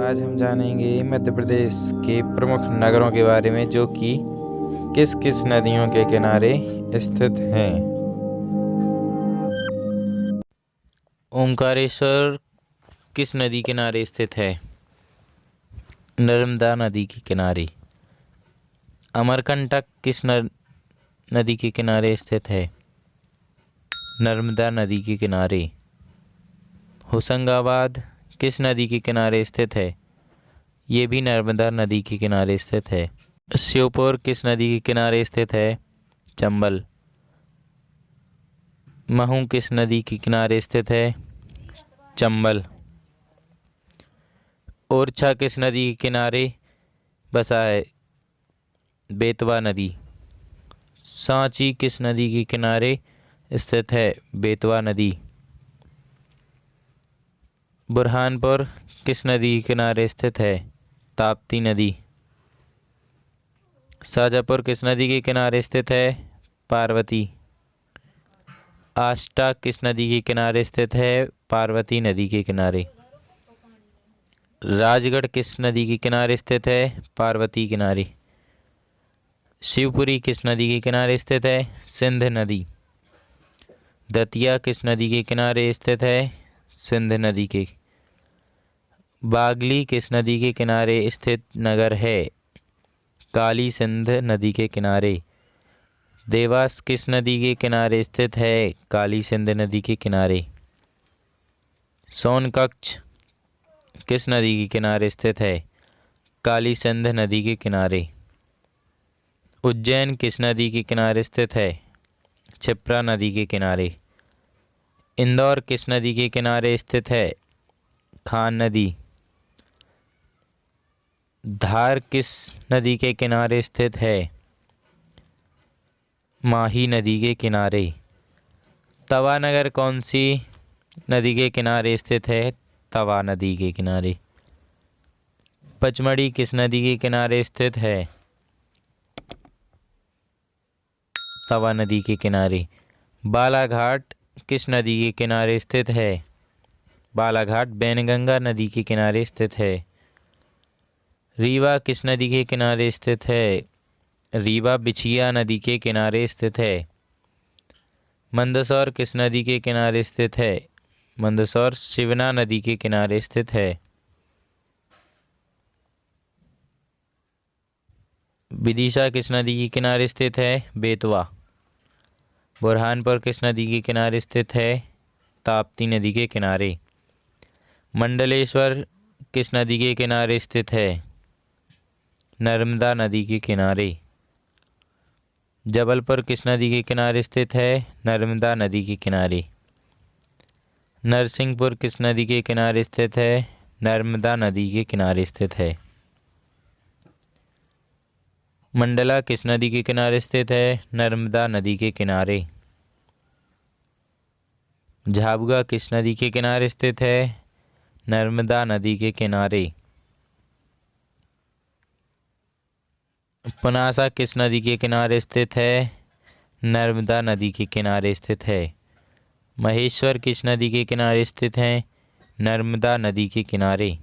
आज हम जानेंगे मध्य प्रदेश के प्रमुख नगरों के बारे में जो कि किस किस नदियों के किनारे स्थित हैं। ओंकारेश्वर किस नदी किनारे स्थित है? नर्मदा नदी के किनारे। अमरकंटक किस नदी के किनारे स्थित है? नर्मदा नदी के किनारे। होशंगाबाद किस नदी के किनारे स्थित है? ये भी नर्मदा नदी के किनारे स्थित है। श्योपुर किस नदी के किनारे स्थित है? चंबल। महू किस नदी के किनारे स्थित है? चंबल। ओरछा किस नदी के किनारे बसा है? बेतवा नदी। सांची किस नदी के किनारे स्थित है? बेतवा नदी। बुरहानपुर किस नदी के किनारे स्थित है? ताप्ती नदी। शाजापुर किस नदी के किनारे स्थित है? पार्वती। आष्टा किस नदी के किनारे स्थित है? पार्वती नदी के किनारे। राजगढ़ किस नदी के किनारे स्थित है? पार्वती किनारे। शिवपुरी किस नदी के किनारे स्थित है? सिंध नदी। दतिया किस नदी के किनारे स्थित है? सिंध नदी के। बागली किस नदी के किनारे स्थित नगर है? काली सिंध नदी के किनारे। देवास किस नदी के किनारे स्थित है? काली सिंध नदी के किनारे। सोनकच्छ किस नदी के किनारे स्थित है? काली सिंध नदी के किनारे। उज्जैन किस नदी के किनारे स्थित है? क्षिप्रा नदी के किनारे। इंदौर किस नदी के किनारे स्थित है? खान नदी। धार किस नदी के किनारे स्थित है? माही नदी के किनारे। तवा नगर कौन सी नदी के किनारे स्थित है? तवा नदी के किनारे। पचमढ़ी किस नदी के किनारे स्थित है? तवा नदी के किनारे। बालाघाट किस नदी के किनारे स्थित है? बालाघाट बैनगंगा नदी के किनारे स्थित है। रीवा किस नदी के किनारे स्थित है? रीवा बिछिया नदी के किनारे स्थित है। मंदसौर किस नदी के किनारे स्थित है? मंदसौर शिवना नदी के किनारे स्थित है। विदिशा किस नदी के किनारे स्थित है? बेतवा। बुरहानपुर किस नदी के किनारे स्थित है? ताप्ती नदी के किनारे। मंडलेश्वर किस नदी के किनारे स्थित है? नर्मदा नदी के किनारे। जबलपुर किस नदी के किनारे स्थित है? नर्मदा नदी के किनारे। नरसिंहपुर किस नदी के किनारे स्थित है? नर्मदा नदी के किनारे स्थित है। मंडला किस नदी के किनारे स्थित है? नर्मदा नदी के किनारे। झाबुआ किस नदी के किनारे स्थित है? नर्मदा नदी के किनारे। पुनासा किस नदी के किनारे स्थित है? नर्मदा नदी के किनारे स्थित है। महेश्वर किस नदी के किनारे स्थित है? नर्मदा नदी के किनारे।